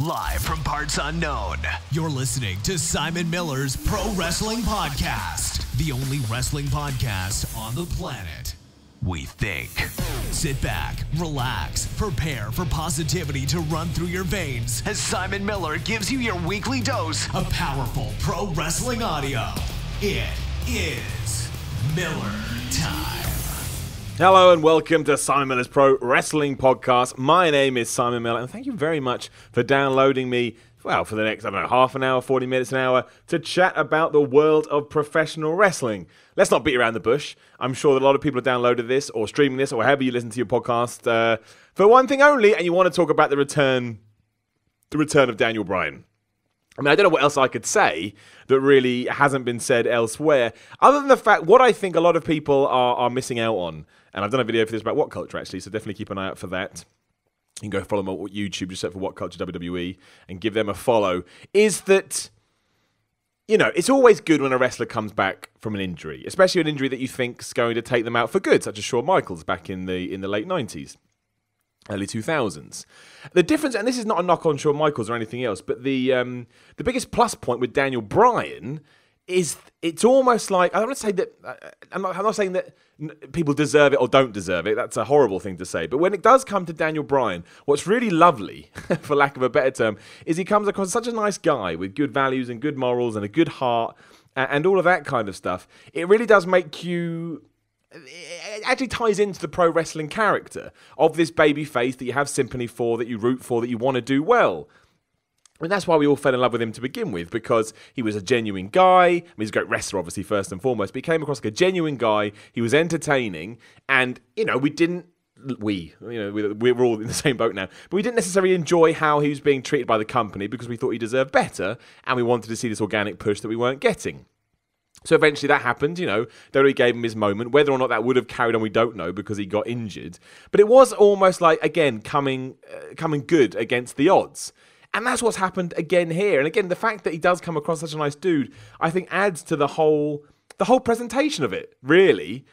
Live from parts unknown, you're listening to Simon Miller's Pro Wrestling Podcast, the only wrestling podcast on the planet, we think. Sit back, relax, prepare for positivity to run through your veins as Simon Miller gives you your weekly dose of powerful pro wrestling audio. It is Miller Time. Hello and welcome to Simon Miller's Pro Wrestling Podcast. My name is Simon Miller and thank you very much for downloading me, well, for the next, half an hour, 40 minutes, an hour, to chat about the world of professional wrestling. Let's not beat around the bush. I'm sure that a lot of people have downloaded this or streaming this or however you listen to your podcast for one thing only, and you want to talk about the return of Daniel Bryan. I mean, I don't know what else I could say that really hasn't been said elsewhere, other than the fact what I think a lot of people are missing out on. And I've done a video for this about What Culture, actually, so definitely keep an eye out for that. You can go follow them on YouTube, just search for What Culture WWE, and give them a follow. Is that, you know, it's always good when a wrestler comes back from an injury, especially an injury that you think's going to take them out for good, such as Shawn Michaels back in the late 90s. Early 2000s. The difference, and this is not a knock on Shawn Michaels or anything else, but the biggest plus point with Daniel Bryan is it's almost like, I don't want to say that, I'm not saying that people deserve it or don't deserve it. That's a horrible thing to say. But when it does come to Daniel Bryan, what's really lovely, for lack of a better term, is he comes across such a nice guy with good values and good morals and a good heart and all of that kind of stuff. It really does make you... It actually ties into the pro wrestling character of this baby face that you have sympathy for, that you root for, that you want to do well. And that's why we all fell in love with him to begin with, because he was a genuine guy. I mean, he's a great wrestler, obviously, first and foremost, but he came across like a genuine guy. He was entertaining, and, you know, we're all in the same boat now, but we didn't necessarily enjoy how he was being treated by the company because we thought he deserved better, and we wanted to see this organic push that we weren't getting. So eventually that happened, you know, WWE gave him his moment. Whether or not that would have carried on, we don't know because he got injured. But it was almost like, again, coming good against the odds. And that's what's happened again here. And again, the fact that he does come across such a nice dude, I think adds to the whole presentation of it, really.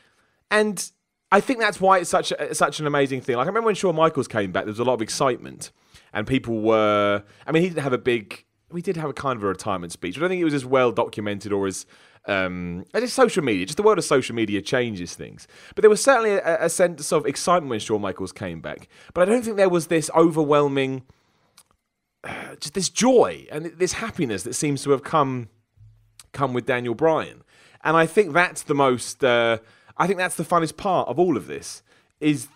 And I think that's why it's such an amazing thing. Like, I remember when Shawn Michaels came back, there was a lot of excitement. And people were... I mean, he didn't have a big... We did have a kind of a retirement speech. I don't think it was as well documented or as... just social media. Just the world of social media changes things. But there was certainly a sense of excitement when Shawn Michaels came back. But I don't think there was this overwhelming... just this joy and this happiness that seems to have come with Daniel Bryan. And I think that's the most... I think that's the funnest part of all of this, is...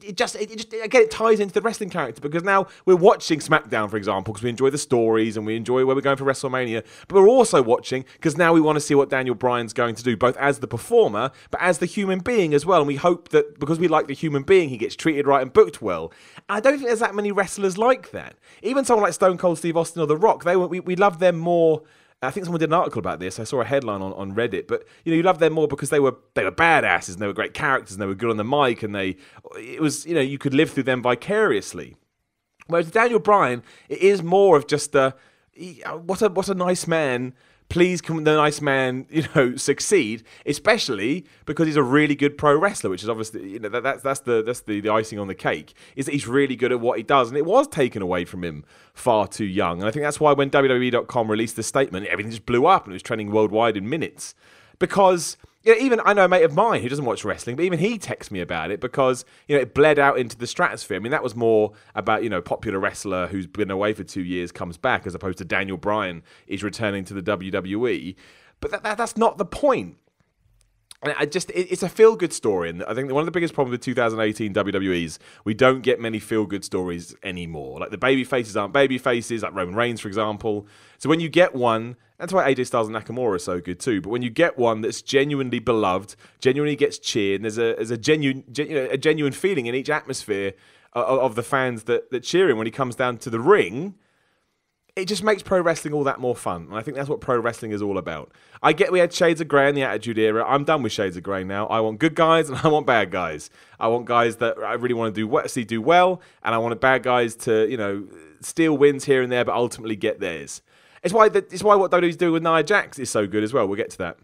It just again, it ties into the wrestling character, because now we're watching SmackDown, for example, because we enjoy the stories and we enjoy where we're going for WrestleMania, but we're also watching because now we want to see what Daniel Bryan's going to do, both as the performer, but as the human being as well. And we hope that because we like the human being, he gets treated right and booked well. And I don't think there's that many wrestlers like that. Even someone like Stone Cold Steve Austin or The Rock, we love them more. I think someone did an article about this. I saw a headline on Reddit, but you love them more because they were badasses and they were great characters and they were good on the mic, and it was you could live through them vicariously. Whereas Daniel Bryan, it is more of just what a nice man. Please can the nice man, succeed, especially because he's a really good pro wrestler, which is obviously, that's the icing on the cake, is that he's really good at what he does, and it was taken away from him far too young. And I think that's why when WWE.com released the statement, everything just blew up and it was trending worldwide in minutes. Because even I know a mate of mine who doesn't watch wrestling, but even he texts me about it because it bled out into the stratosphere. I mean, that was more about popular wrestler who's been away for 2 years comes back, as opposed to Daniel Bryan is returning to the WWE. But that's not the point. And it's a feel-good story, and I think one of the biggest problems with 2018 WWE is we don't get many feel-good stories anymore. Like, the baby faces aren't baby faces, like Roman Reigns, for example. So when you get one, that's why AJ Styles and Nakamura are so good too, but when you get one that's genuinely beloved, genuinely gets cheered, and there's a genuine feeling in each atmosphere of the fans that cheer him when he comes down to the ring, it just makes pro wrestling all that more fun. And I think that's what pro wrestling is all about. I get we had Shades of Grey in the Attitude Era. I'm done with Shades of Grey now. I want good guys and I want bad guys. I want guys that I really want to do well, and I want bad guys to, steal wins here and there, but ultimately get theirs. It's why what WWE's doing with Nia Jax is so good as well. We'll get to that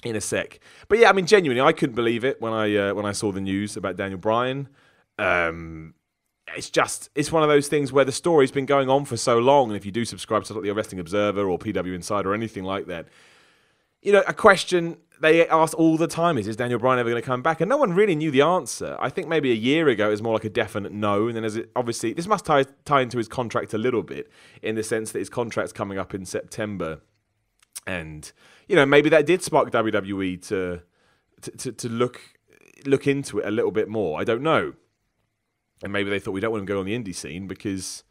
in a sec. But yeah, I mean, genuinely, I couldn't believe it when I saw the news about Daniel Bryan. it's one of those things where the story's been going on for so long, and if you do subscribe to like the Wrestling Observer or PW Insider or anything like that, a question they ask all the time is Daniel Bryan ever going to come back? And no one really knew the answer. I think maybe a year ago it was more like a definite no, and then obviously this must tie into his contract a little bit, in the sense that his contract's coming up in September, and maybe that did spark WWE to look into it a little bit more. I don't know. And maybe they thought, we don't want him to go on the indie scene because,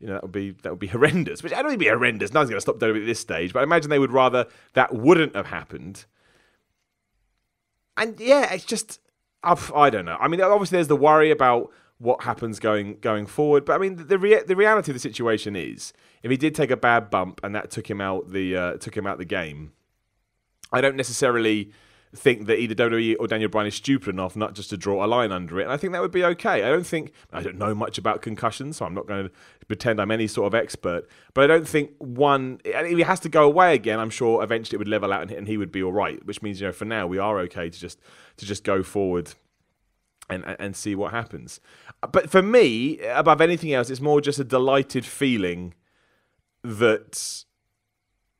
that would be horrendous. Which I don't think it'd be horrendous. Nothing's going to stop WWE at this stage. But I imagine they would rather that wouldn't have happened. And yeah, it's just, I don't know. I mean, obviously there's the worry about what happens going forward. But I mean, the reality of the situation is, if he did take a bad bump and that took him out the game, I don't necessarily think that either WWE or Daniel Bryan is stupid enough not just to draw a line under it. And I think that would be okay. I don't know much about concussions, so I'm not going to pretend I'm any sort of expert. But I don't think if he has to go away again, I'm sure eventually it would level out and he would be all right. Which means, for now we are okay to just go forward and see what happens. But for me, above anything else, it's more just a delighted feeling that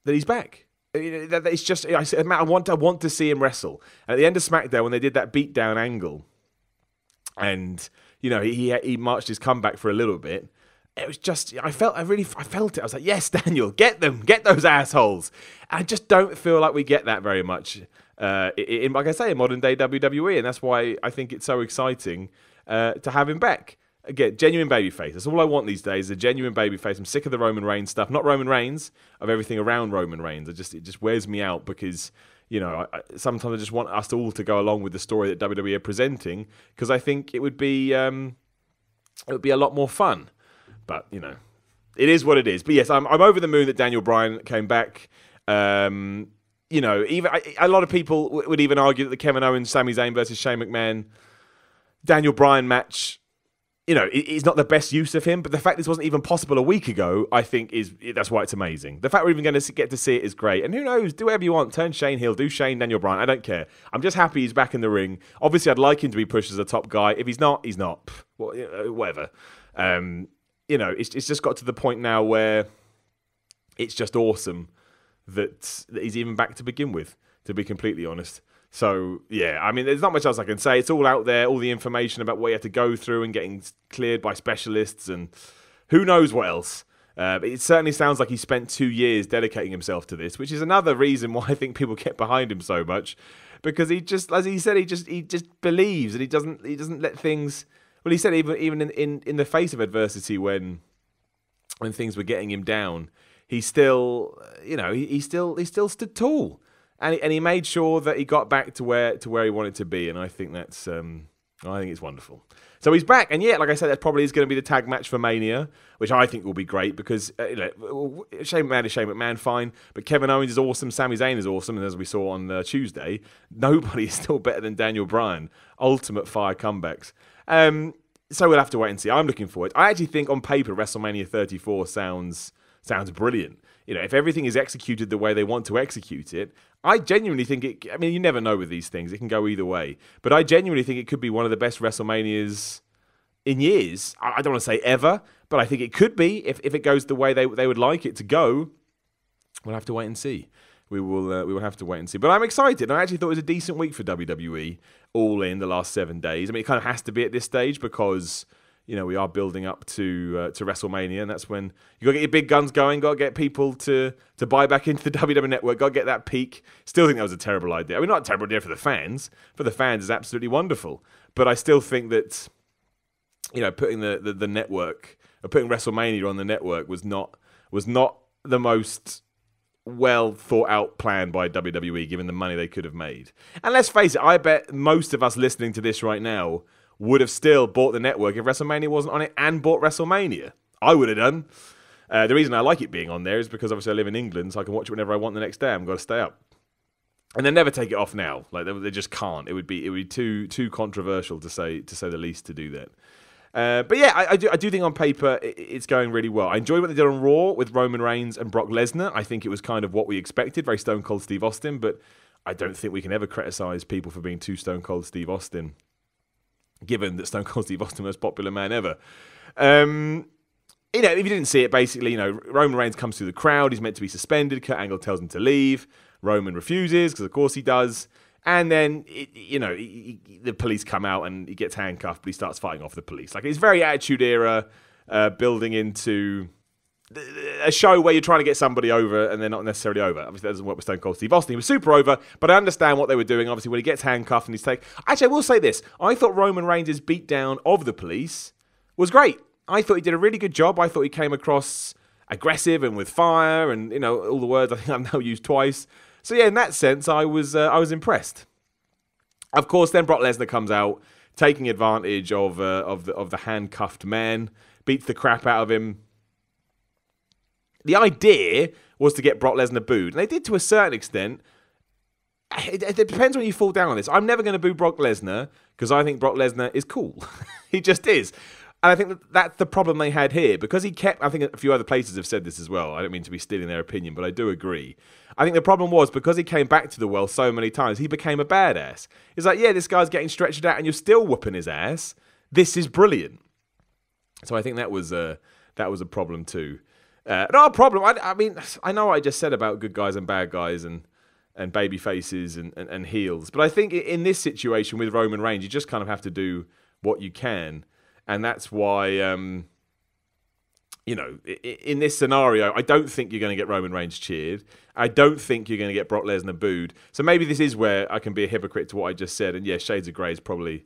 he's back. It's just, I want to see him wrestle. And at the end of SmackDown, when they did that beatdown angle, and he marched his comeback for a little bit, it was just, I felt it. I was like, yes, Daniel, get those assholes. And I just don't feel like we get that very much in like I say, in modern day WWE, and that's why I think it's so exciting to have him back. Again, genuine babyface. That's all I want these days, a genuine babyface. I'm sick of the Roman Reigns stuff. Not Roman Reigns, of everything around Roman Reigns. It just wears me out because, sometimes I just want us all to go along with the story that WWE are presenting, because I think it would be a lot more fun. But, it is what it is. But yes, I'm over the moon that Daniel Bryan came back. Even a lot of people would even argue that the Kevin Owens, Sami Zayn versus Shane McMahon, Daniel Bryan match, it's not the best use of him, but the fact this wasn't even possible a week ago, I think that's why it's amazing. The fact we're even going to get to see it is great. And who knows, do whatever you want. Turn Shane heel, do Shane, Daniel Bryan. I don't care. I'm just happy he's back in the ring. Obviously, I'd like him to be pushed as a top guy. If he's not, he's not. Whatever. It's just got to the point now where it's just awesome that he's even back to begin with, to be completely honest. So, yeah, I mean, there's not much else I can say. It's all out there, all the information about what you have to go through and getting cleared by specialists and who knows what else. But it certainly sounds like he spent 2 years dedicating himself to this, which is another reason why I think people get behind him so much. Because he just, as he said, he just believes, and he doesn't let things... Well, he said even in the face of adversity when things were getting him down, he still, he still stood tall. And he made sure that he got back to where he wanted to be, and I think that's I think it's wonderful. So he's back, and yeah, like I said, that probably is going to be the tag match for Mania, which I think will be great because Shane McMahon is Shane McMahon, fine, but Kevin Owens is awesome, Sami Zayn is awesome, and as we saw on Tuesday, nobody is still better than Daniel Bryan. Ultimate fire comebacks. So we'll have to wait and see. I'm looking forward. I actually think on paper WrestleMania 34 sounds brilliant. If everything is executed the way they want to execute it, I genuinely think it... I mean, you never know with these things. It can go either way. But I genuinely think it could be one of the best WrestleManias in years. I don't want to say ever, but I think it could be if it goes the way they would like it to go. We'll have to wait and see. We will have to wait and see. But I'm excited. I actually thought it was a decent week for WWE, all in the last 7 days. I mean, it kind of has to be at this stage because... we are building up to WrestleMania, and that's when you got to get your big guns going, got to get people to buy back into the WWE Network, got to get that peak. Still think that was a terrible idea. I mean, not a terrible idea for the fans. For the fans, it's absolutely wonderful. But I still think that, putting the network, or putting WrestleMania on the network was not the most well thought out plan by WWE, given the money they could have made. And let's face it, I bet most of us listening to this right now would have still bought the network if WrestleMania wasn't on it and bought WrestleMania. I would have done. The reason I like it being on there is because obviously I live in England, so I can watch it whenever I want the next day. I've got to stay up. And they never take it off now. Like they just can't. It would be too controversial to say the least to do that. But yeah, I do think on paper it's going really well. I enjoyed what they did on Raw with Roman Reigns and Brock Lesnar. I think it was kind of what we expected, very Stone Cold Steve Austin, but I don't think we can ever criticize people for being too Stone Cold Steve Austin. given that Stone Cold Steve Austin was the most popular man ever. If you didn't see it, basically, Roman Reigns comes through the crowd. He's meant to be suspended. Kurt Angle tells him to leave. Roman refuses, because of course he does. And then, the police come out and he gets handcuffed, but he starts fighting off the police. Like, it's very Attitude Era, building into a show where you're trying to get somebody over and they're not necessarily over. Obviously, that doesn't work with Stone Cold Steve Austin. He was super over, but I understand what they were doing. Obviously, when he gets handcuffed and he's taken... Actually, I will say this. I thought Roman Reigns' beatdown of the police was great. I thought he did a really good job. I thought he came across aggressive and with fire and, all the words I think I've now used twice. So, yeah, in that sense, I was impressed. Of course, then Brock Lesnar comes out, taking advantage of the handcuffed man, beats the crap out of him. The idea was to get Brock Lesnar booed, and they did to a certain extent. It depends when you fall down on this. I'm never going to boo Brock Lesnar because I think Brock Lesnar is cool. He just is. And I think that's the problem they had here, because he kept... I think a few other places have said this as well. I don't mean to be stealing their opinion, but I do agree. I think the problem was, because he came back to the well so many times, he became a badass. It's like, yeah, this guy's getting stretched out and you're still whooping his ass. This is brilliant. So I think that was a problem too. Not a problem. I mean, I know what I just said about good guys and bad guys and baby faces and heels. But I think in this situation with Roman Reigns, you just kind of have to do what you can. And that's why, in this scenario, I don't think you're going to get Roman Reigns cheered. I don't think you're going to get Brock Lesnar booed. So maybe this is where I can be a hypocrite to what I just said. And yeah, Shades of Grey is probably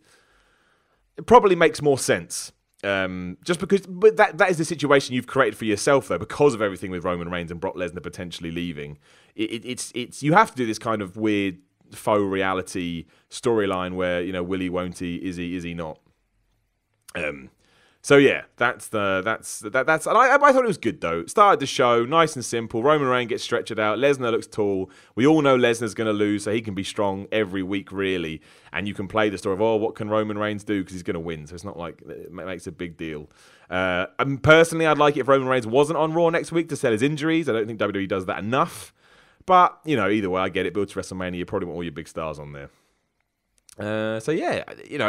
makes more sense. Just because, but that is the situation you've created for yourself, though, because of everything with Roman Reigns and Brock Lesnar potentially leaving. It's you have to do this kind of weird faux reality storyline where, will he, won't he, is he not? So yeah, that's and I thought it was good though. Started the show nice and simple. Roman Reigns gets stretched out. Lesnar looks tall. We all know Lesnar's going to lose, so he can be strong every week really. And you can play the story of what can Roman Reigns do, because he's going to win. So it's not like it makes a big deal. Personally, I'd like it if Roman Reigns wasn't on Raw next week to sell his injuries. I don't think WWE does that enough. But either way, I get it. Build to WrestleMania. You probably want all your big stars on there. So yeah,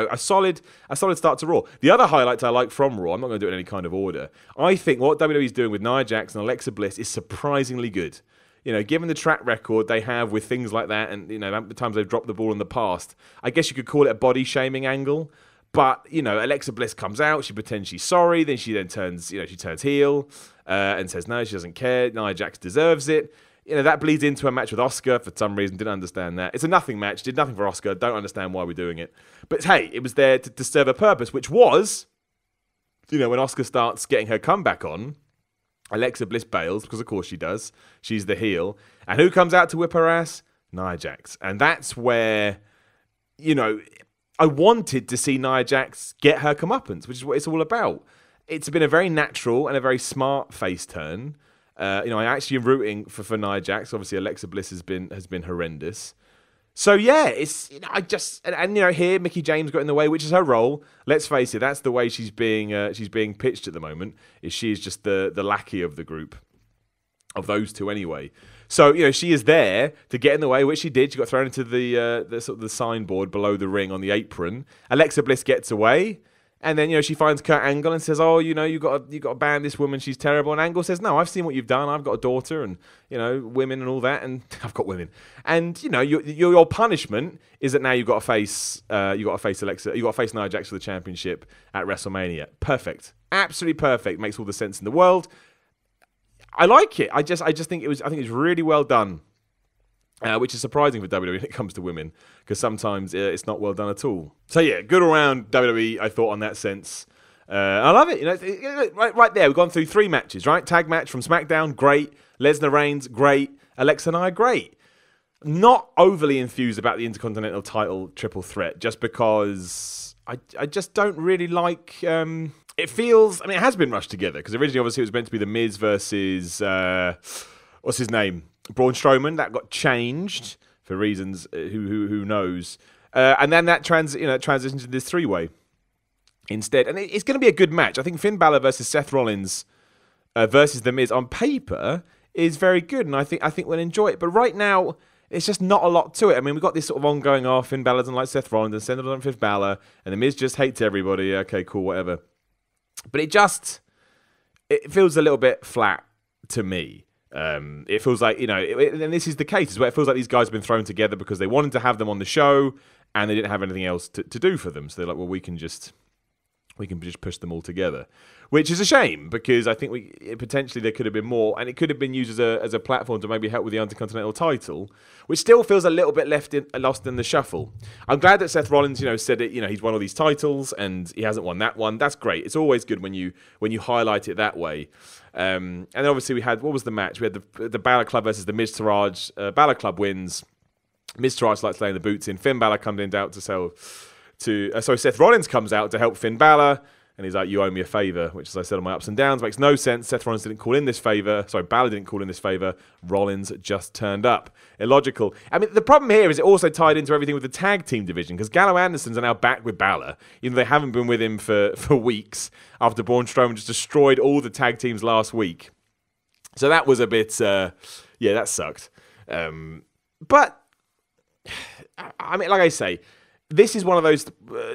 a solid start to Raw. The other highlights I like from Raw, I'm not going to do it in any kind of order. I think what WWE is doing with Nia Jax and Alexa Bliss is surprisingly good. Given the track record they have with things like that, and the times they've dropped the ball in the past, I guess you could call it a body shaming angle. But Alexa Bliss comes out, she pretends she's sorry, then she turns, she turns heel and says no, she doesn't care. Nia Jax deserves it. That bleeds into a match with Asuka for some reason. Didn't understand that. It's a nothing match. Did nothing for Asuka. Don't understand why we're doing it. But hey, it was there to serve a purpose, which was, when Asuka starts getting her comeback on, Alexa Bliss bails, because of course she does. She's the heel. And who comes out to whip her ass? Nia Jax. And that's where, I wanted to see Nia Jax get her comeuppance, which is what it's all about. It's been a very natural and a very smart face turn. I actually am rooting for Nia Jax. Obviously, Alexa Bliss has been horrendous. So yeah, it's here Mickie James got in the way, which is her role. Let's face it, that's the way she's being pitched at the moment. Is she is just the lackey of the group, of those two anyway. So she is there to get in the way, which she did. She got thrown into the sort of the signboard below the ring on the apron. Alexa Bliss gets away. And then, she finds Kurt Angle and says, you got to ban this woman. She's terrible. And Angle says, no, I've seen what you've done. I've got a daughter and, women and all that. And I've got women. And, your punishment is that now you've got to face Alexa. You've got to face Nia Jax for the championship at WrestleMania. Perfect. Absolutely perfect. Makes all the sense in the world. I like it. I just think it was really well done. Which is surprising for WWE when it comes to women, because sometimes it's not well done at all. So yeah, good around WWE, I thought, on that sense. I love it. Right there, we've gone through 3 matches, right? Tag match from SmackDown, great. Lesnar Reigns, great. Alexa and I, great. Not overly enthused about the Intercontinental title triple threat, just because I just don't really like... it feels... it has been rushed together, because originally, obviously, it was meant to be The Miz versus... what's his name? Braun Strowman. That got changed for reasons who knows, and then that transitions into this 3-way instead, and it's going to be a good match. I think Finn Balor versus Seth Rollins versus The Miz on paper is very good, and I think we'll enjoy it. But right now, it's just not a lot to it. I mean, we've got this sort of ongoing, Finn Balor doesn't like Seth Rollins, and Seth Rollins doesn't like Finn Balor, and The Miz just hates everybody. Okay, cool, whatever. But it feels a little bit flat to me. It feels like, and this is the case, is where it feels like these guys have been thrown together because they wanted to have them on the show, and they didn't have anything else to do for them. So they're like, well, we can just push them all together, which is a shame, because I think potentially there could have been more, and it could have been used as a platform to maybe help with the Intercontinental title, which still feels a little bit lost in the shuffle. I'm glad that Seth Rollins, said it. He's won all these titles and he hasn't won that one. That's great. It's always good when you highlight it that way. And then obviously we had, what was the match? We had the Balor Club versus the Miz Taraj. Balor Club wins. Miz Taraj likes laying the boots in. Finn Balor comes in out to sell. Seth Rollins comes out to help Finn Balor, and he's like, you owe me a favour, which, as I said on my ups and downs, makes no sense. Seth Rollins didn't call in this favour. Sorry, Balor didn't call in this favour. Rollins just turned up. Illogical. I mean, the problem here is it also tied into everything with the tag team division, because Gallo Andersons are now back with Balor, even though they haven't been with him for weeks, after Braun Strowman just destroyed all the tag teams last week. So that was a bit, that sucked. But, I mean, like I say, this is one of those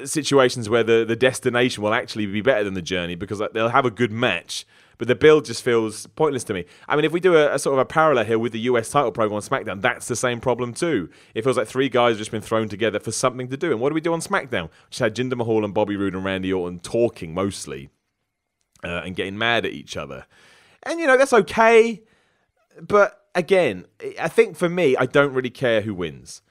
situations where the destination will actually be better than the journey, because they'll have a good match, but the build just feels pointless to me. I mean, if we do a sort of a parallel here with the US title program on SmackDown, that's the same problem too. It feels like three guys have just been thrown together for something to do. And what do we do on SmackDown? We just had Jinder Mahal and Bobby Roode and Randy Orton talking mostly and getting mad at each other. And, that's okay. But again, I think for me, I don't really care who wins.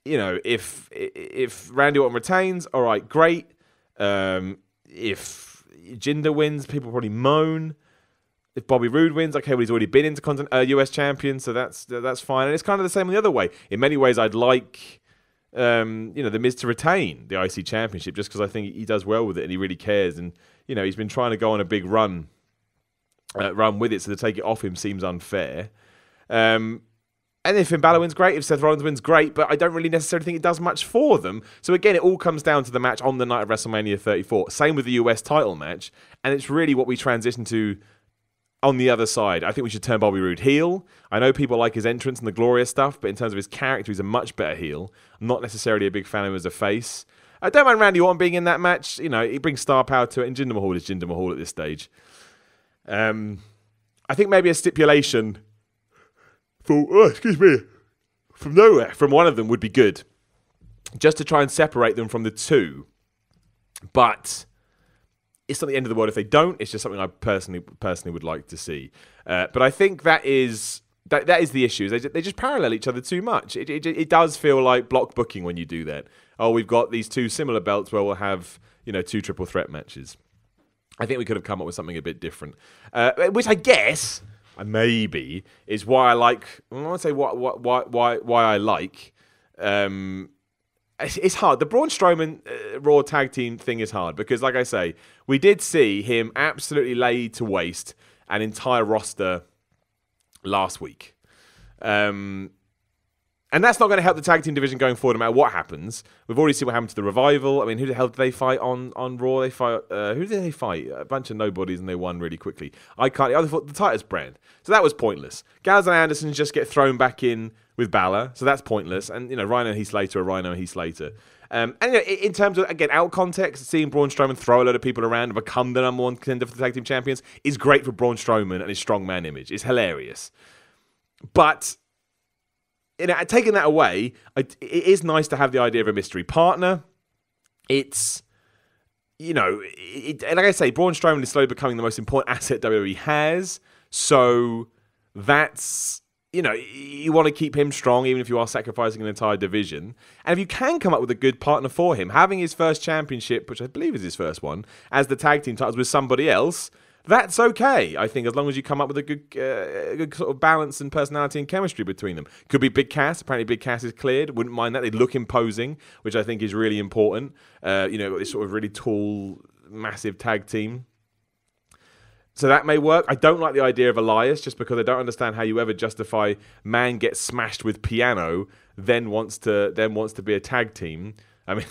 If Randy Orton retains, all right, great. If Jinder wins, people probably moan. If Bobby Roode wins, okay, well, he's already been US champion, so that's fine. And it's kind of the same the other way. In many ways, I'd like, the Miz to retain the IC championship, just because I think he does well with it and he really cares. And he's been trying to go on a big run with it, so to take it off him seems unfair. And if Finn Balor wins, great. If Seth Rollins wins, great. But I don't really necessarily think it does much for them. So again, it all comes down to the match on the night of WrestleMania 34. Same with the US title match. And it's really what we transition to on the other side. I think we should turn Bobby Roode heel. I know people like his entrance and the glorious stuff, but in terms of his character, he's a much better heel. I'm not necessarily a big fan of him as a face. I don't mind Randy Orton being in that match. He brings star power to it. And Jinder Mahal is Jinder Mahal at this stage. I think maybe a stipulation from nowhere, from one of them would be good, just to try and separate them from the two. But it's not the end of the world if they don't. It's just something I personally would like to see. But I think that is the issue. They just parallel each other too much. It does feel like block booking when you do that. Oh, we've got these two similar belts where we'll have two triple threat matches. I think we could have come up with something a bit different, which I guess. Maybe is why I like. I want to say why I like. It's hard. The Braun Strowman Raw tag team thing is hard because, like I say, we did see him absolutely lay to waste an entire roster last week. And that's not going to help the tag team division going forward no matter what happens. We've already seen what happened to the Revival. I mean, who the hell did they fight on Raw? Who did they fight? A bunch of nobodies, and they won really quickly. I thought the Titus brand. So that was pointless. Gallows and Anderson just get thrown back in with Balor, so that's pointless. And, Rhino and Heath Slater are Rhino and Heath Slater. And in terms of, again, out of context, seeing Braun Strowman throw a load of people around and become the number one contender for the tag team champions is great for Braun Strowman and his strongman image. It's hilarious. But taking that away, it is nice to have the idea of a mystery partner. It's, like I say, Braun Strowman is slowly becoming the most important asset WWE has. So that's, you want to keep him strong, even if you are sacrificing an entire division. And if you can come up with a good partner for him, having his first championship, which I believe is his first one, as the tag team titles with somebody else, that's okay, I think, as long as you come up with a good sort of balance and personality and chemistry between them. Could be Big Cass. Apparently Big Cass is cleared. Wouldn't mind that. They'd look imposing, which I think is really important. This sort of really tall, massive tag team. So that may work. I don't like the idea of Elias, just because I don't understand how you ever justify man gets smashed with piano, then wants to be a tag team. I mean...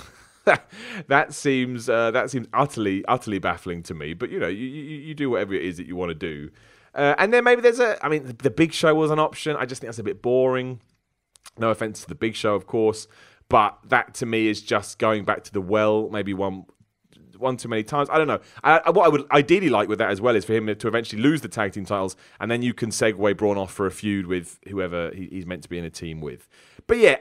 that seems utterly baffling to me. But you do whatever it is that you want to do, and then maybe there's the Big Show was an option. I just think that's a bit boring. No offense to the Big Show, of course, but that to me is just going back to the well, maybe one too many times. I don't know. What I would ideally like with that as well is for him to eventually lose the tag team titles, and then you can segue Braun off for a feud with whoever he's meant to be in a team with. But yeah,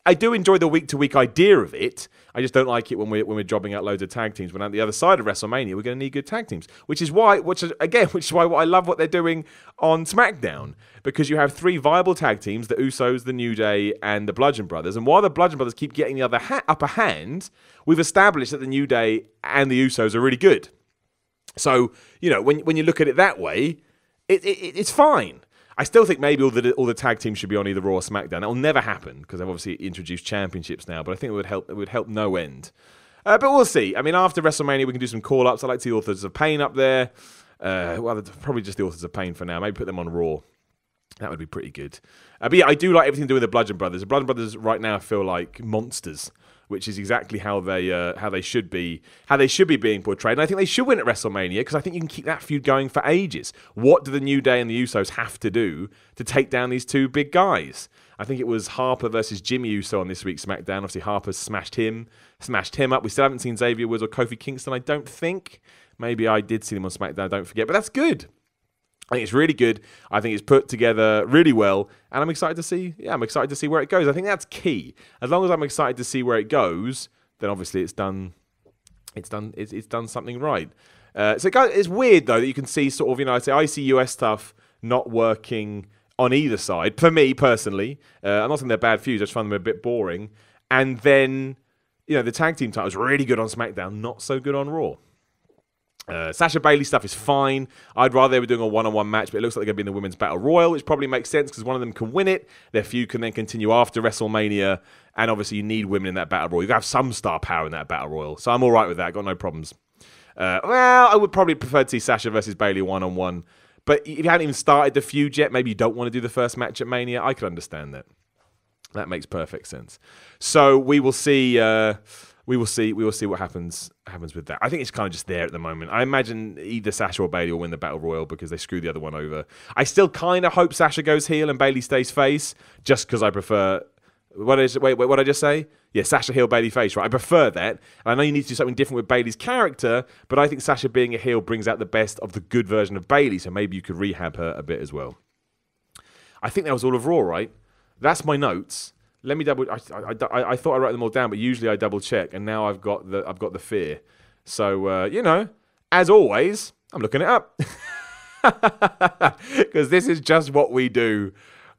I do enjoy the week-to-week idea of it. I just don't like it when we're jobbing out loads of tag teams. When at the other side of WrestleMania, we're going to need good tag teams, which is why what I love what they're doing on SmackDown, because you have 3 viable tag teams: the Usos, the New Day, and the Bludgeon Brothers. And while the Bludgeon Brothers keep getting the other upper hand, we've established that the New Day and the Usos are really good. So when you look at it that way, it's fine. I still think maybe all the tag teams should be on either Raw or SmackDown. That will never happen because they've obviously introduced championships now. But I think it would help. It would help no end. But we'll see. I mean, after WrestleMania, we can do some call-ups. I like to see the Authors of Pain up there. Well, probably just the Authors of Pain for now. Maybe put them on Raw. That would be pretty good. But yeah, I do like everything to do with the Bludgeon Brothers. The Bludgeon Brothers right now feel like monsters, which is exactly how they should be being portrayed. And I think they should win at WrestleMania because I think you can keep that feud going for ages. What do the New Day and the Usos have to do to take down these 2 big guys? I think it was Harper versus Jimmy Uso on this week's SmackDown. Obviously, Harper smashed him up. We still haven't seen Xavier Woods or Kofi Kingston, I don't think. Maybe I did see them on SmackDown, don't forget. But that's good. I think it's really good. I think it's put together really well, and I'm excited to see. Yeah, I'm excited to see where it goes. I think that's key. As long as I'm excited to see where it goes, then obviously it's done something right. So it's weird though that you can see sort of, I'd say ICUS stuff not working on either side. For me personally, I'm not saying they're bad feuds. I just find them a bit boring. And then the tag team titles really good on SmackDown, not so good on Raw. Sasha Bailey stuff is fine. I'd rather they were doing a one-on-one match, but it looks like they're going to be in the Women's Battle Royal, which probably makes sense because one of them can win it. Their feud can then continue after WrestleMania, and obviously you need women in that Battle Royal. You have some star power in that Battle Royal, so I'm all right with that. Got no problems. Well, I would probably prefer to see Sasha versus Bailey one-on-one, but if you haven't even started the feud yet, maybe you don't want to do the first match at Mania. I could understand that. That makes perfect sense. So we will see. We will see what happens with that. I think it's kind of just there at the moment. I imagine either Sasha or Bailey will win the Battle Royal because they screwed the other one over. I still kind of hope Sasha goes heel and Bailey stays face, just because I prefer. What did I just say? Yeah, Sasha heel, Bailey face. Right, I prefer that. And I know you need to do something different with Bailey's character, but I think Sasha being a heel brings out the best of the good version of Bailey. So maybe you could rehab her a bit as well. I think that was all of Raw, right? That's my notes. Let me double. I thought I wrote them all down, but usually I double check, and now I've got the fear. So as always, I'm looking it up because this is just what we do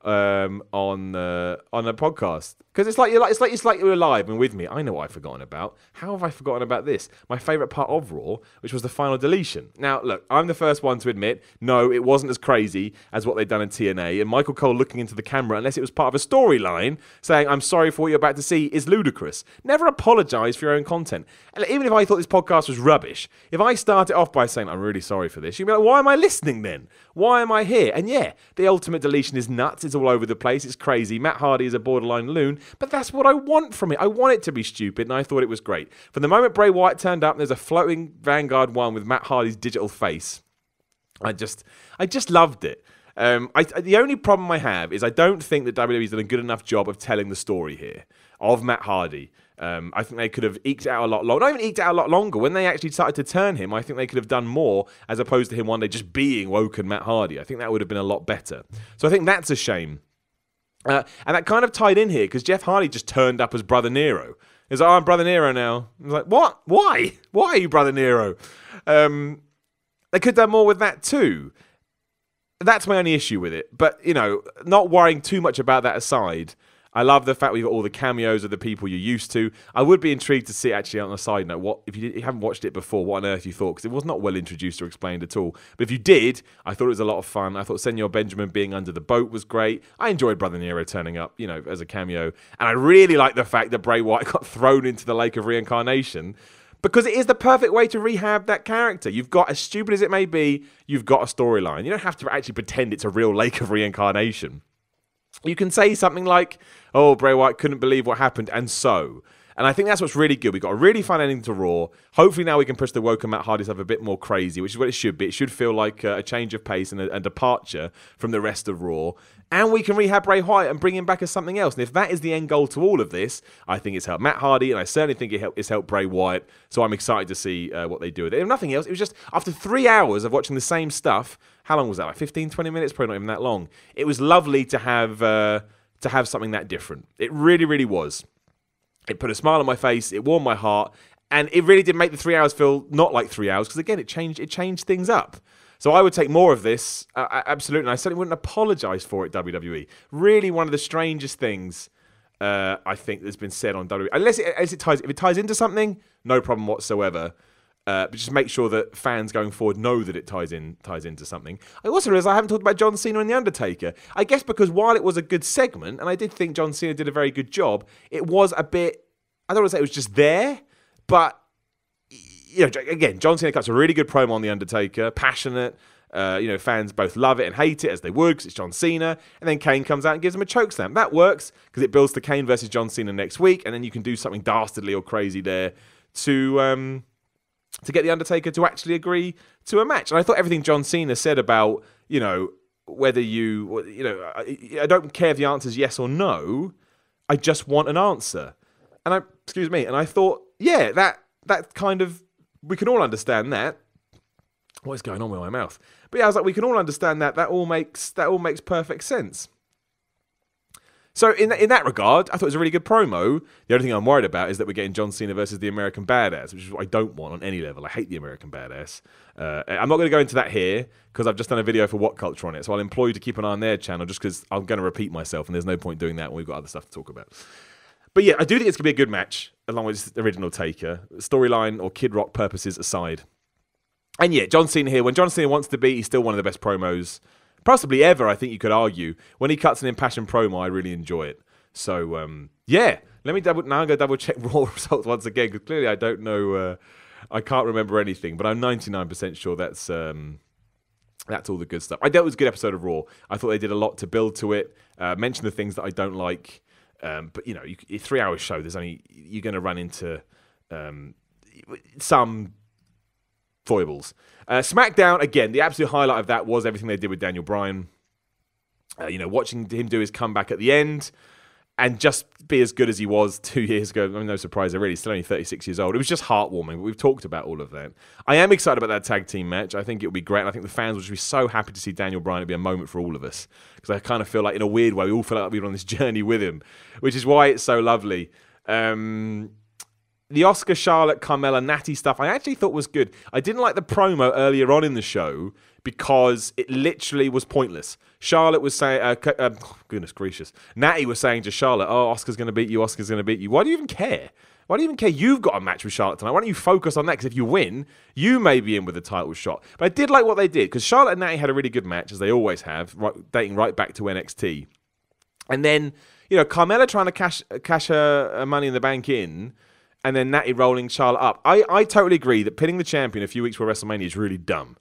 on a podcast. Because it's like you're alive and with me. I know what I've forgotten about. How have I forgotten about this? My favourite part of Raw, which was the final deletion. Now, look, I'm the first one to admit, no, it wasn't as crazy as what they'd done in TNA. And Michael Cole looking into the camera, unless it was part of a storyline, saying, I'm sorry for what you're about to see, is ludicrous. Never apologise for your own content. And even if I thought this podcast was rubbish, if I started off by saying, I'm really sorry for this, you'd be like, why am I listening then? Why am I here? And yeah, the ultimate deletion is nuts. It's all over the place. It's crazy. Matt Hardy is a borderline loon. But that's what I want from it. I want it to be stupid, and I thought it was great. From the moment Bray Wyatt turned up, there's a floating Vanguard 1 with Matt Hardy's digital face. I just loved it. The only problem I have is I don't think that WWE's done a good enough job of telling the story here of Matt Hardy. I think they could have eked out a lot longer. Not even eked out a lot longer. When they actually started to turn him, I think they could have done more as opposed to him one day just being woken Matt Hardy. I think that would have been a lot better. So I think that's a shame. And that kind of tied in here because Jeff Hardy just turned up as Brother Nero. He's like, I'm Brother Nero now. I was like, what? Why? Why are you Brother Nero? They could have done more with that too. That's my only issue with it. But, not worrying too much about that aside, I love the fact we've got all the cameos of the people you're used to. I would be intrigued to see, actually, on a side note, what if you haven't watched it before, what on earth you thought, because it was not well introduced or explained at all. But if you did, I thought it was a lot of fun. I thought Senor Benjamin being under the boat was great. I enjoyed Brother Nero turning up, as a cameo. And I really like the fact that Bray Wyatt got thrown into the lake of reincarnation, because it is the perfect way to rehab that character. You've got, as stupid as it may be, you've got a storyline. You don't have to actually pretend it's a real lake of reincarnation. You can say something like, oh, Bray Wyatt couldn't believe what happened, and so. And I think that's what's really good. We've got a really fun ending to Raw. Hopefully now we can push the Woke and Matt Hardy stuff a bit more crazy, which is what it should be. It should feel like a change of pace and a departure from the rest of Raw. And we can rehab Bray Wyatt and bring him back as something else. And if that is the end goal to all of this, I think it's helped Matt Hardy, and I certainly think it's helped Bray Wyatt. So I'm excited to see what they do with it. If nothing else, it was just after 3 hours of watching the same stuff. How long was that? Like 15, 20 minutes? Probably not even that long. It was lovely to have something that different. It really, really was. It put a smile on my face. It warmed my heart. And it really did make the 3 hours feel not like 3 hours, because again, it changed things up. So I would take more of this, absolutely. And I certainly wouldn't apologise for it, WWE. Really one of the strangest things I think that's been said on WWE. Unless it ties into something, no problem whatsoever. But just make sure that fans going forward know that it ties into something. I also realised I haven't talked about John Cena and The Undertaker. I guess because while it was a good segment, and I did think John Cena did a very good job, it was a bit, I don't want to say it was just there, but again, John Cena cuts a really good promo on The Undertaker, passionate. Fans both love it and hate it, as they would, because it's John Cena. And then Kane comes out and gives him a chokeslam. That works, because it builds to Kane versus John Cena next week, and then you can do something dastardly or crazy there to get The Undertaker to actually agree to a match. And I thought everything John Cena said about, whether I don't care if the answer is yes or no, I just want an answer. And I thought, yeah, that kind of, we can all understand that. What is going on with my mouth? But yeah, I was like, we can all understand that. That all makes perfect sense. So in that regard, I thought it was a really good promo. The only thing I'm worried about is that we're getting John Cena versus the American Badass, which is what I don't want on any level. I hate the American Badass. I'm not going to go into that here, because I've just done a video for What Culture on it. So I'll implore you to keep an eye on their channel, just because I'm going to repeat myself, and there's no point doing that when we've got other stuff to talk about. But yeah, I do think it's going to be a good match, along with the original Taker. Storyline or Kid Rock purposes aside. And yeah, John Cena here. When John Cena wants to be, he's still one of the best promos, possibly ever, I think you could argue. When he cuts an impassioned promo, I really enjoy it. So, yeah. Let me now go double check Raw results once again, because clearly I don't know, I can't remember anything, but I'm 99% sure that's all the good stuff. I thought it was a good episode of Raw. I thought they did a lot to build to it, mention the things that I don't like. But, a 3 hour show, you're going to run into some foibles. SmackDown, again, the absolute highlight of that was everything they did with Daniel Bryan. Watching him do his comeback at the end and just be as good as he was 2 years ago. I mean, no surprise, really. He's still only 36 years old. It was just heartwarming, but we've talked about all of that. I am excited about that tag team match. I think it'll be great. And I think the fans will just be so happy to see Daniel Bryan. It'll be a moment for all of us. Because I kind of feel like, in a weird way, we all feel like we've been on this journey with him, which is why it's so lovely. The Oscar, Charlotte, Carmella, Natty stuff, I actually thought was good. I didn't like the promo earlier on in the show because it literally was pointless. Charlotte was saying, goodness gracious, Natty was saying to Charlotte, oh, Oscar's going to beat you, Oscar's going to beat you. Why do you even care? Why do you even care? You've got a match with Charlotte tonight. Why don't you focus on that? Because if you win, you may be in with a title shot. But I did like what they did, because Charlotte and Natty had a really good match, as they always have, dating right back to NXT. And then, Carmella trying to cash her Money in the Bank in, and then Natty rolling Charlotte up. I totally agree that pinning the champion a few weeks before WrestleMania is really dumb.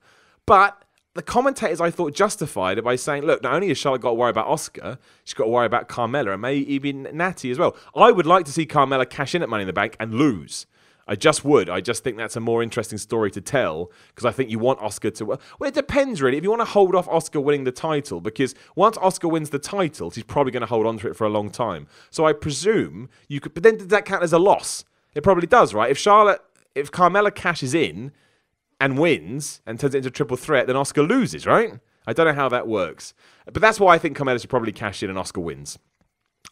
But the commentators, I thought, justified it by saying, look, not only has Charlotte got to worry about Oscar, she's got to worry about Carmella and maybe even Natty as well. I would like to see Carmella cash in at Money in the Bank and lose. I just would. I just think that's a more interesting story to tell, because I think you want Oscar to... Well, it depends, really. If you want to hold off Oscar winning the title, because once Oscar wins the title, she's probably going to hold on to it for a long time. So I presume you could... But then does that count as a loss? It probably does, right? If Carmella cashes in and wins and turns it into a triple threat, then Oscar loses, right? I don't know how that works. But that's why I think Carmella should probably cash in and Oscar wins.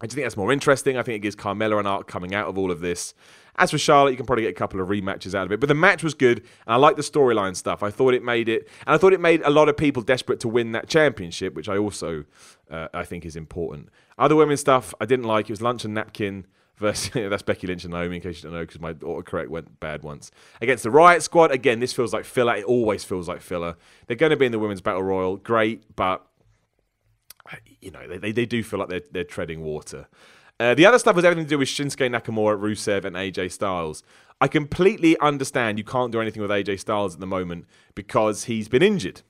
I just think that's more interesting. I think it gives Carmella an arc coming out of all of this. As for Charlotte, you can probably get a couple of rematches out of it. But the match was good, and I like the storyline stuff. I thought it made it... And I thought it made a lot of people desperate to win that championship, which I also I think is important. Other women's stuff I didn't like. It was Lunch and Napkin versus... that's Becky Lynch and Naomi, in case you don't know, because my autocorrect went bad once. Against the Riot Squad, again, this feels like filler. It always feels like filler. They're going to be in the Women's Battle Royal. Great, but... they do feel like they're treading water. The other stuff was everything to do with Shinsuke Nakamura, Rusev, and AJ Styles. I completely understand you can't do anything with AJ Styles at the moment because he's been injured.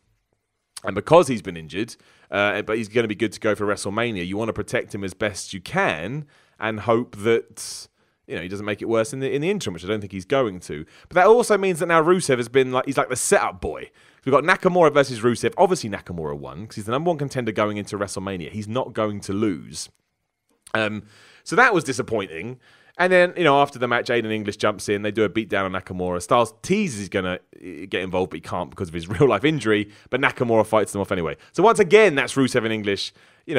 And because he's been injured, but he's going to be good to go for WrestleMania, you want to protect him as best you can and hope that, he doesn't make it worse in the interim, which I don't think he's going to. But that also means that now Rusev has been he's like the setup boy. We've got Nakamura versus Rusev. Obviously, Nakamura won because he's the number one contender going into WrestleMania. He's not going to lose. So that was disappointing. And then, after the match, Aiden English jumps in. They do a beatdown on Nakamura. Styles teases he's going to get involved, but he can't because of his real-life injury. But Nakamura fights them off anyway. So once again, that's Rusev and English,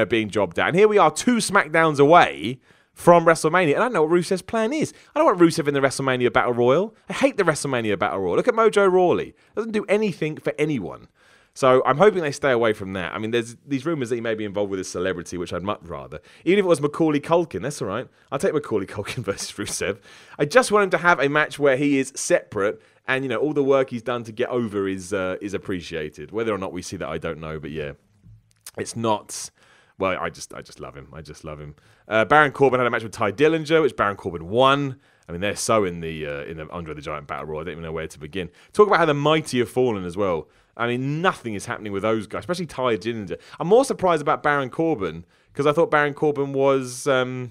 being jobbed out. And here we are 2 SmackDowns away from WrestleMania. And I don't know what Rusev's plan is. I don't want Rusev in the WrestleMania Battle Royal. I hate the WrestleMania Battle Royal. Look at Mojo Rawley. Doesn't do anything for anyone. So I'm hoping they stay away from that. I mean, there's these rumours that he may be involved with a celebrity, which I'd much rather. Even if it was Macaulay Culkin, that's all right. I'll take Macaulay Culkin versus Rusev. I just want him to have a match where he is separate and, all the work he's done to get over is appreciated. Whether or not we see that, I don't know. But yeah, it's not... Well, I just love him. I just love him. Baron Corbin had a match with Ty Dillinger, which Baron Corbin won. I mean, they're so in the Andre the Giant Battle Royal. I don't even know where to begin. Talk about how the mighty have fallen as well. I mean, nothing is happening with those guys, especially Ty Dillinger. I'm more surprised about Baron Corbin because I thought Baron Corbin was, their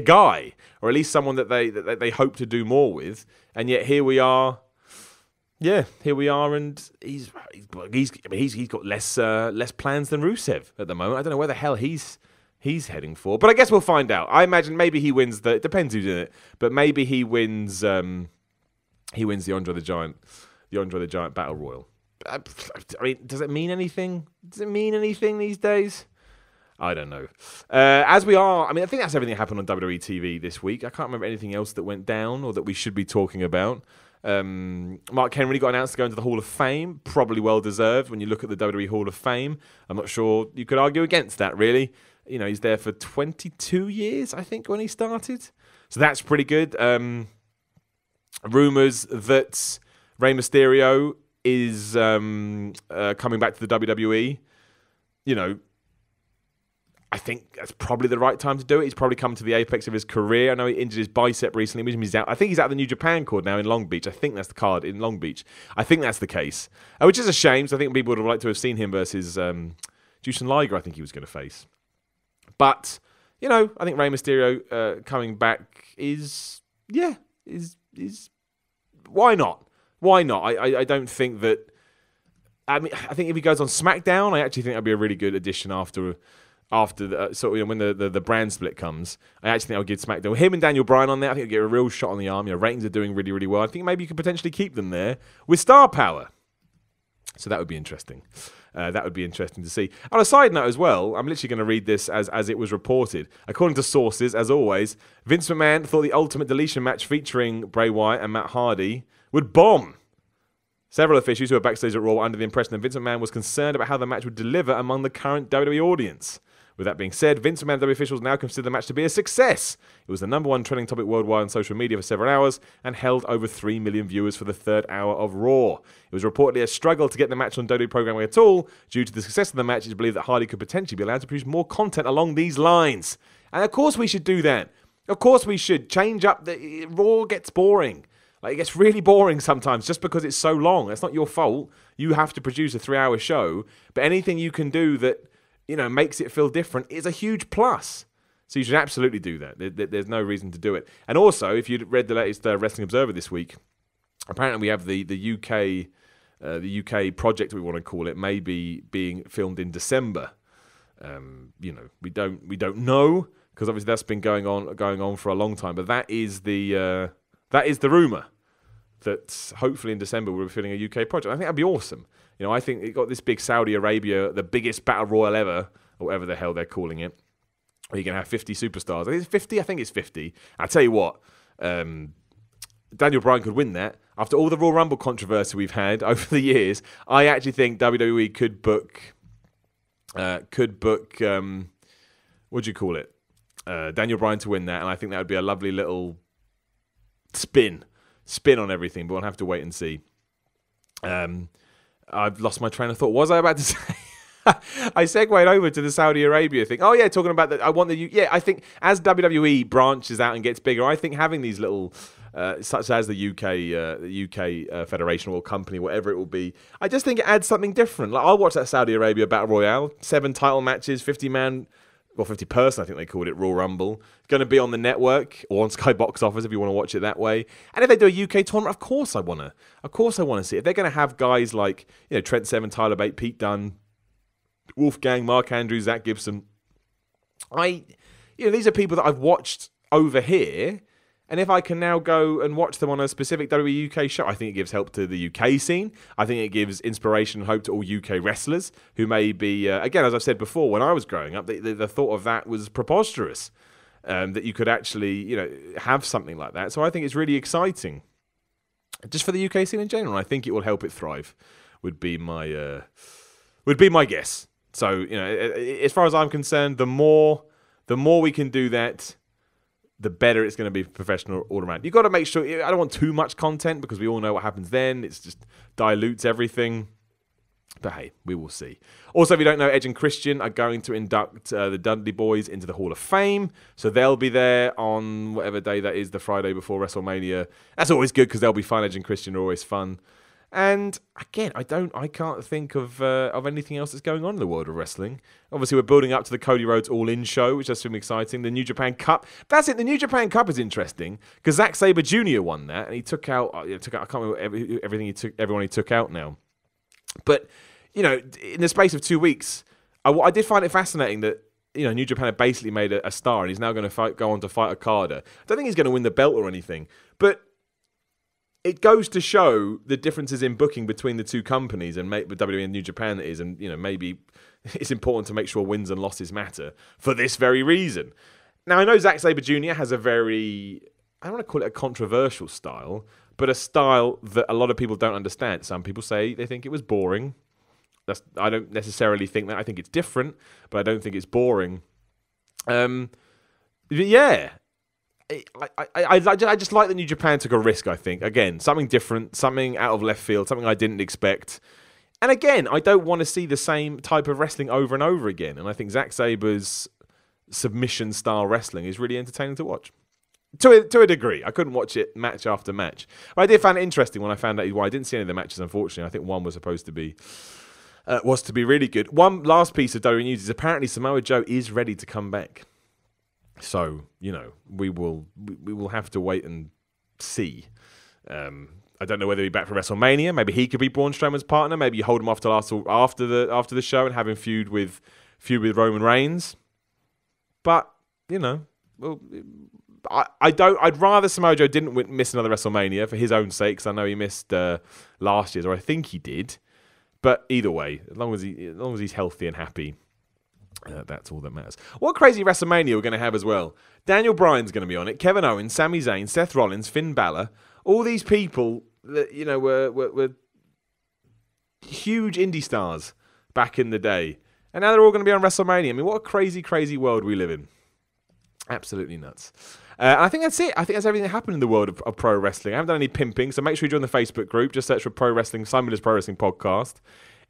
guy, or at least someone that they hope to do more with. And yet here we are. Yeah, here we are, and he's got less plans than Rusev at the moment. I don't know where the hell he's heading for, but I guess we'll find out. I imagine maybe he wins it depends who's in it, but maybe he wins the Andre the Giant Battle Royal. I mean, does it mean anything? Does it mean anything these days? I don't know. As we are, I mean, I think that's everything that happened on WWE TV this week. I can't remember anything else that went down or that we should be talking about. Mark Henry got announced to go into the Hall of Fame. Probably well deserved when you look at the WWE Hall of Fame. I'm not sure you could argue against that, really. He's there for 22 years, I think, when he started. So that's pretty good. Rumours that Rey Mysterio is coming back to the WWE. I think that's probably the right time to do it. He's probably come to the apex of his career. I know he injured his bicep recently. He's out. I think he's out of the New Japan card now in Long Beach. I think that's the card in Long Beach. I think that's the case, which is a shame. So I think people would have liked to have seen him versus Jushin Liger. I think he was going to face. But I think Rey Mysterio coming back is why not? Why not? I don't think that. I mean, I think if he goes on SmackDown, I actually think that'd be a really good addition after when the brand split comes. I actually think I'll give SmackDown him and Daniel Bryan on there. I think he'll get a real shot on the arm. Ratings are doing really, really well. I think maybe you could potentially keep them there with star power. So that would be interesting. That would be interesting to see. On a side note as well, I'm literally going to read this as it was reported. According to sources, as always, Vince McMahon thought the Ultimate Deletion match featuring Bray Wyatt and Matt Hardy would bomb. Several officials who were backstage at Raw were under the impression that Vince McMahon was concerned about how the match would deliver among the current WWE audience. With that being said, Vince McMahon and WWE officials now consider the match to be a success. It was the number one trending topic worldwide on social media for several hours and held over 3 million viewers for the third hour of Raw. It was reportedly a struggle to get the match on WWE programming at all. Due to the success of the match, it's believed that Hardy could potentially be allowed to produce more content along these lines. And of course we should do that. Of course we should. Change up. Raw gets boring. It gets really boring sometimes just because it's so long. It's not your fault. You have to produce a 3-hour show. But anything you can do that makes it feel different is a huge plus. So you should absolutely do that. There's no reason to do it. And also, if you'd read the latest Wrestling Observer this week, apparently we have the UK project, we want to call it, may be being filmed in December. We don't know because obviously that's been going on for a long time. But that is the rumor that hopefully in December we'll be filming a UK project. I think that'd be awesome. I think it got this big Saudi Arabia, the biggest battle royal ever, or whatever the hell they're calling it. Where you're going to have 50 superstars. I think it's 50. I think it's 50. I'll tell you what, Daniel Bryan could win that. After all the Royal Rumble controversy we've had over the years, I actually think WWE could book, what do you call it? Daniel Bryan to win that, and I think that would be a lovely little spin on everything, but we'll have to wait and see. I've lost my train of thought. What was I about to say? I segued over to the Saudi Arabia thing. Oh yeah, talking about that. I think as WWE branches out and gets bigger, I think having these little, such as the UK federation or company, whatever it will be, I just think it adds something different. I'll watch that Saudi Arabia Battle Royale, 7 title matches, 50-man Well, 50 person, I think they called it, Royal Rumble. It's going to be on the network or on Sky Box Office if you want to watch it that way. And if they do a UK tournament, of course I want to see it. If they're going to have guys like, Trent Seven, Tyler Bate, Pete Dunne, Wolfgang, Mark Andrews, Zach Gibson. These are people that I've watched over here. And if I can now go and watch them on a specific WWE UK show, I think it gives help to the UK scene. I think it gives inspiration and hope to all UK wrestlers who may be, again, as I've said before, when I was growing up, the thought of that was preposterous, that you could actually, have something like that. So I think it's really exciting, just for the UK scene in general. I think it will help it thrive, would be my guess. So, as far as I'm concerned, the more we can do that, the better it's going to be for professional all around. You've got to make sure, I don't want too much content because we all know what happens then. It's just dilutes everything. But hey, we will see. Also, if you don't know, Edge and Christian are going to induct the Dudley Boys into the Hall of Fame. So they'll be there on whatever day that is, the Friday before WrestleMania. That's always good because they'll be fun. Edge and Christian are always fun. And again, I can't think of anything else that's going on in the world of wrestling. Obviously, we're building up to the Cody Rhodes All-In show, which does seem exciting. The New Japan Cup. That's it. The New Japan Cup is interesting because Zack Sabre Jr. won that, and he took out. I can't remember everyone he took out now. But in the space of 2 weeks, I did find it fascinating that New Japan had basically made a star, and he's now going to go on to fight Okada. I don't think he's going to win the belt or anything, but it goes to show the differences in booking between the two companies, and with WWE and New Japan that is, and maybe it's important to make sure wins and losses matter for this very reason. Now, I know Zack Sabre Jr. has a very, I don't want to call it a controversial style, but a style that a lot of people don't understand. Some people say they think it was boring. I don't necessarily think that. I think it's different, but I don't think it's boring. Yeah. I just like that New Japan took a risk, I think. Again, something different, something out of left field, something I didn't expect. And again, I don't want to see the same type of wrestling over and over again. And I think Zack Sabre's submission-style wrestling is really entertaining to watch. To a degree. I couldn't watch it match after match. But I did find it interesting when I found out why. I didn't see any of the matches, unfortunately. I think one was supposed to be really good. One last piece of WWE news is apparently Samoa Joe is ready to come back. So, we will have to wait and see. I don't know whether he'll be back for WrestleMania. Maybe he could be Braun Strowman's partner. Maybe you hold him off till after the show and have him feud with Roman Reigns. But, I'd rather Samoa Joe didn't miss another WrestleMania for his own sake, because I know he missed last year's, or I think he did. But either way, as long as he's healthy and happy, that's all that matters. What crazy WrestleMania we're going to have as well. Daniel Bryan's going to be on it. Kevin Owens, Sami Zayn, Seth Rollins, Finn Balor. All these people that, were huge indie stars back in the day. And now they're all going to be on WrestleMania. I mean, what a crazy, crazy world we live in. Absolutely nuts. And I think that's it. I think that's everything that happened in the world of pro wrestling. I haven't done any pimping, so make sure you join the Facebook group. Just search for Pro Wrestling, Simon Miller's Pro Wrestling Podcast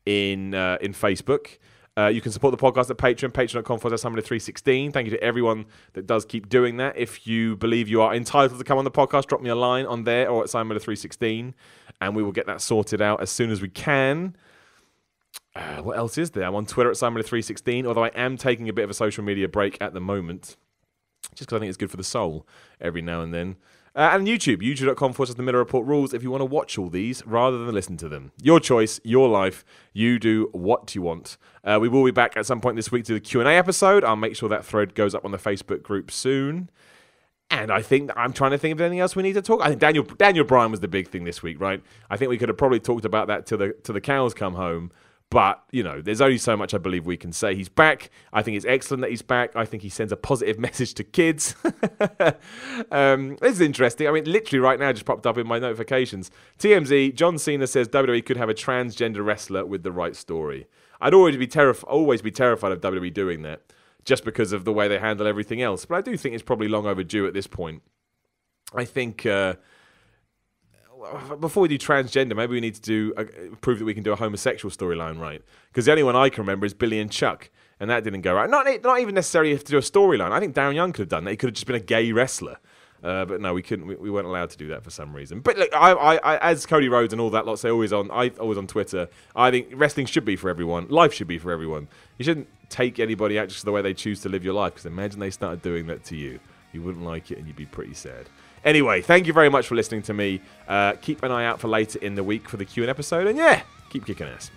in Facebook. You can support the podcast at Patreon, patreon.com/SimonMiller316. Thank you to everyone that does keep doing that. If you believe you are entitled to come on the podcast, drop me a line on there or at SimonMiller316, and we will get that sorted out as soon as we can. What else is there? I'm on Twitter at SimonMiller316, although I am taking a bit of a social media break at the moment, just because I think it's good for the soul every now and then. And YouTube, youtube.com/The Miller Report rules if you want to watch all these rather than listen to them. Your choice, your life, you do what you want. We will be back at some point this week to the Q&A episode. I'll make sure that thread goes up on the Facebook group soon. And I think I'm trying to think of anything else we need to talk. I think Daniel Bryan was the big thing this week, right? I think we could have probably talked about that till the cows come home. But, there's only so much I believe we can say. He's back. I think it's excellent that he's back. I think he sends a positive message to kids. This is interesting. I mean, literally right now just popped up in my notifications. TMZ, John Cena says WWE could have a transgender wrestler with the right story. I'd always be terrified of WWE doing that, just because of the way they handle everything else. But I do think it's probably long overdue at this point. I think before we do transgender, maybe we need to prove that we can do a homosexual storyline, right? Because the only one I can remember is Billy and Chuck, and that didn't go right. Not even necessarily have to do a storyline. I think Darren Young could have done that. He could have just been a gay wrestler. But no, we couldn't. We weren't allowed to do that for some reason. But look, I as Cody Rhodes and all that lot say always on Twitter, I think wrestling should be for everyone. Life should be for everyone. You shouldn't take anybody out just the way they choose to live your life. Because imagine they started doing that to you. You wouldn't like it and you'd be pretty sad. Anyway, thank you very much for listening to me. Keep an eye out for later in the week for the Q&A episode. And yeah, keep kicking ass.